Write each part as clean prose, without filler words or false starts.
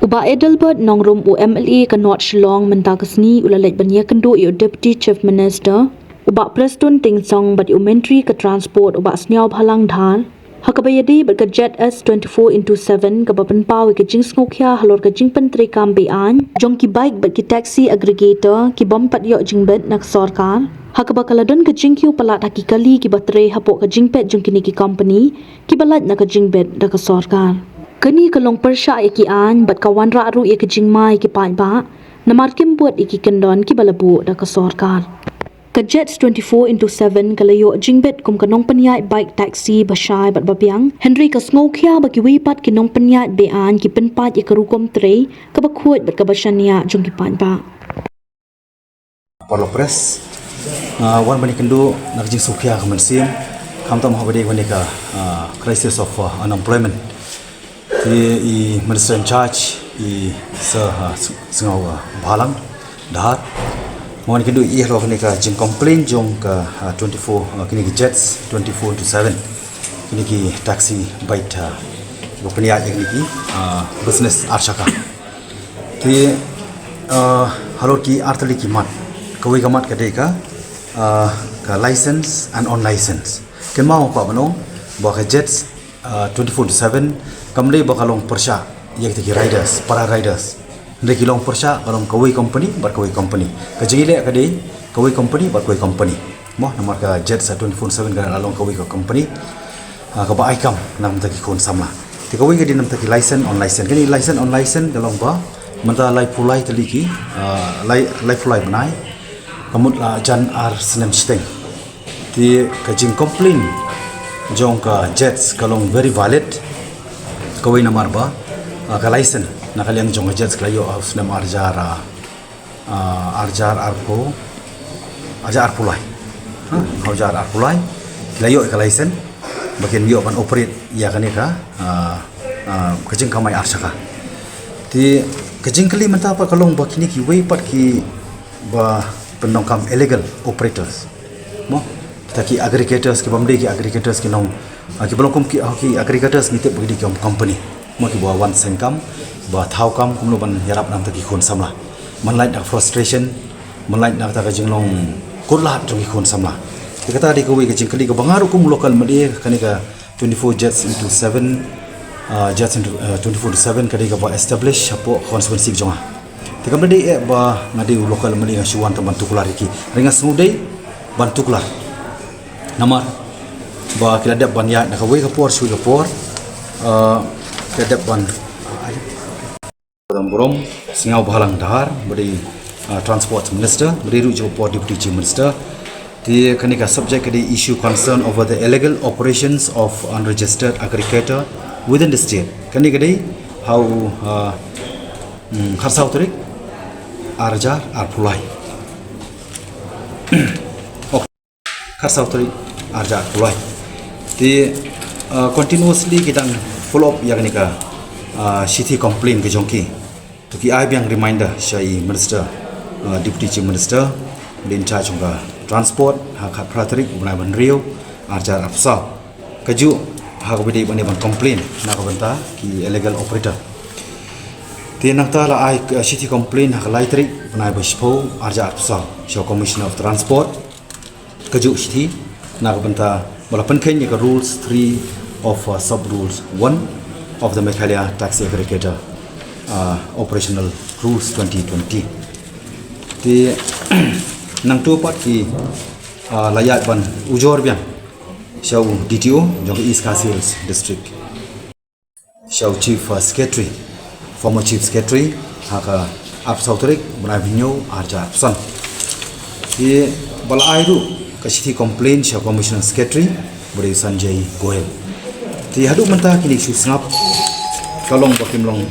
Keba Edelbert nongrum UMLE ke North Shillong mentakasni ulalaj banya kendo yo Deputy Chief Minister ubak Preston Tingsong bat yo Menteri ke Transport ubak Sngewkhia dhal hakabayadi bat ke jet S24/7 ke penpau ke Sngewkhia halor ke jingtreikam be-aiñ jong ki bike bat ki Taxi Aggregator ki bompat yo jingbet nak sarkar hakabakaladon ke jingkyu palat hakikali ki batre hapok ke jingpet jong kini ki company ki balat nak ke jingbet dak ke sarkar. Kini kalong persya iki an bat kawan raru iki jingmai ki pa namar kim buat iki kendon ki balabu da ka sarkar. Ka jets 24/7 kalayo jingbet kum kanong penyai bike taxi basai bat babiang Henry ka Sngewkhia bagi wipat ki nong penyai be-aiñ ki penpat iki rukom tre ka bakhuat bat ka basania jong ki pa. Parlo press wan bani kendo nak jing Sngewkhia ka mansim kam tam habade wani ka crisis of unemployment i Minister in charge i Sngewkhia balang dahar mohon kendo i ro kini ka jing complain jong ka 24 kini ki jets 24/7 kini ki taxi bite bopnia kini ki business arshaka ti halor ki artali ki mat kawai kamat kadai ka license and on license ken mau pa bano ba ka jets 24/7 kamle bakalong persya yak tiki riders para riders ndeki long persya kalong kawai company bar kawai company kajile kadai kawai company bar kawai company moh namar ka jets 24/7 kan along kawai ka company ka ba aikam nam taki kon samla ti kawai gadi nam taki license on license kini license on license kalong ba manta lai pulai teliki lai pulai banai kamut la jan ar senem steng ti kajing complain jong ka jets kalong very valid kawai namar ba ka license nakaliang jong jets kalayo senem arjar arpo ajar arpulai hajar arpulai kalayo ka license bagian yo kan operate ya kan ka kajing kamai arsaka ti kajing kali menta apa kalong bakini ki way pat ki ba penongkam illegal operators mo taki aggregators ki bamde ki aggregators ki nong ki belum ki aggregators ni te bagi ki company mo ki bawa one sengkam ba thau kam kumlo ban yarap nam taki khon samla man light dak frustration man light dak ta jinglong kurla jong khon samla ki kata di ko wi ki jingkali ko bangaru kum local madi kani ka 24 jets into 7 jets into 24/7 kadi ka ba establish apo constituency jonga ti kam dei ba ngadi local madi ngasuan ta bantu kular iki ringa sudai bantu kular namar ba kiladap ban ya nak wei ka por sui ka por kiladap ban Borom Sngewkhia balang dahar beri transport minister beri rujuk por deputy chief minister di kanika subject kadi issue concern over the illegal operations of unregistered aggregator within the state kani kadi how kharsau tarik arjar arpulai kharsau tarik arjar arpulai di continuously kita follow up yang nika city complaint ke jongki tu ki ai biang reminder syai minister deputy chief minister in charge of transport hak pratarik bunai ban rio arjar afsal kaju hak bidi bani ban complain nak banta ki illegal operator ti nak ta la ai city complain hak laitrik bunai baspo arjar afsal show commissioner of transport kaju city nak banta bala penken ka rules 3 of sub rules 1 of the Sngewkhia Taxi Aggregator operational rules 2020 ti nang tu pat ki layat ban ujor biang show DTO jong East Kasils district show chief secretary former chief secretary haka absautorik bunabinyo arja absan ti bala airu ka city complaint show commissioner secretary beri Sanjay Goel ti hadu menta kini isu sngap kalong bakim long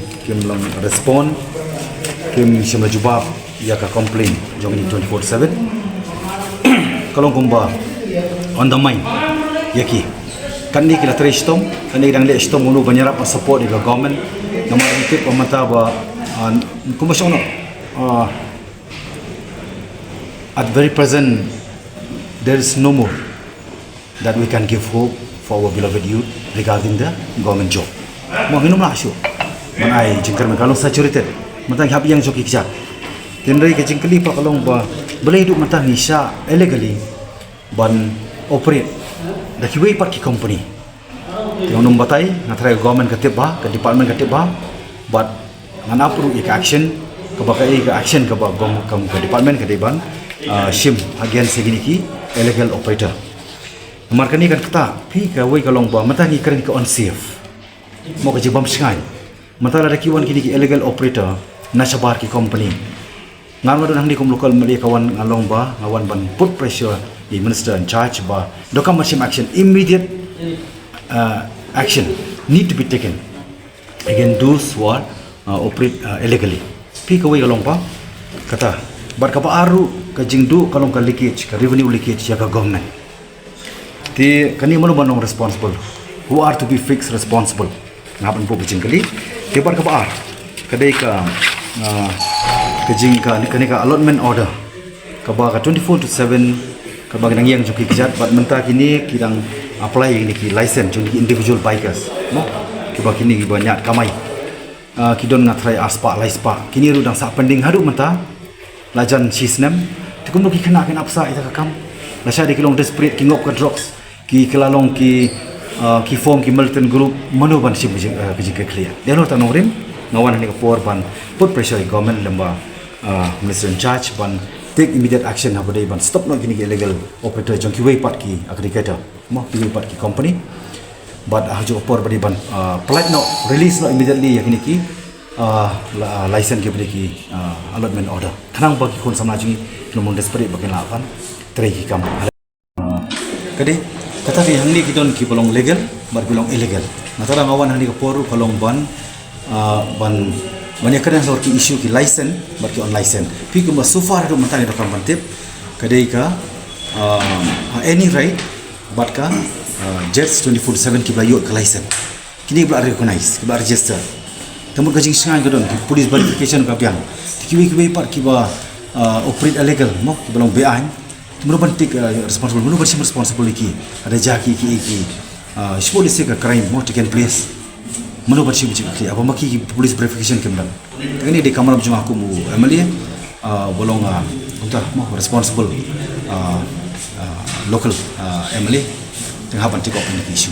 respond kim shima jubab ya ka complain jong ni 24/7 kalong kumba on the mind yaki kan ni kila tristom kan ni dang le stom unu banyarap support di government namar ikit pamata ba kumasono at very present there is no more that we can give hope for our beloved youth regarding the government job mo hinum la shu manai jingkar kalong saturated matang hab yang joki kja tindai ke jingkali pa kalong ba boleh hidup matang nisha illegally ban operate da kiwei part ki company yang num batai ngatrai government ke teba ke department ke teba but ngana perlu ik action ke bakai ke action ke ba gom ke department ke deban shim against segini ki illegal operator markani kan kata pi ke wei kalong ba matang ni keren ke unsafe mau ke jibam singai matala da kiwan kini ki illegal operator na sabar ki company ngan wadon hang di kom local mali kawan ngalong ba ngawan ban put pressure the minister in charge ba dokam machine action immediate action need to be taken against those who are operate illegally pi kawai kalong ba kata bar ka aru ka jingdu kalong ka leakage ka revenue leakage ya ka government ti kani mano banong responsible who are to be fixed responsible ngapan po jingkali ti bar ka ar kadai ka kejing ka ni ka allotment order ka ba ka 24/7 ka ba nang yang joki kijat bat menta kini kidang apply ini ki license joki individual bikers no ki ba kini banyak kamai kidon ngatrai aspa laispa kini ru dang sa pending hadu menta lajan sisnem tikum ki kena apsa ita kam la sha de kilong desperate ki ngop ka drugs ki kelalong ki form ki militant group mano ban si bijing clear deno ta norim ngawan ni ka por ban put pressure government lamba minister in charge ban take immediate action habade ban stop no kini illegal operator jong ki way part ki aggregator mo ki way part ki company but hajo por badi ban polite no release no immediately yakini ki license ki badi ki allotment order thanang bagi kon samajing nomon desperate bakin lapan trai ki kam kade tetapi hang ni kidon ki bolong legal bar bolong illegal natara ngawan hang ni ka poru kolong ban banyak kadang sor ki issue ki license bar ki on license pi ko so far do matang do kam bantip kadai ka any right but ka jets 24/7 ki blayo ka license kini bla recognize ki bla register tamu ka jing sangai gadon ki police verification ka biang ki par ki ba operate illegal mo ki belong be-aiñ tamu ban tik responsible munu bersih responsible ki ada jaki ki police ka crime mo taken place manu bersih bersih apa maki police verification kemdan ini di kamar jumlah aku mu amalia bolong untuk mau responsible local amalia tengah bantik op ini isu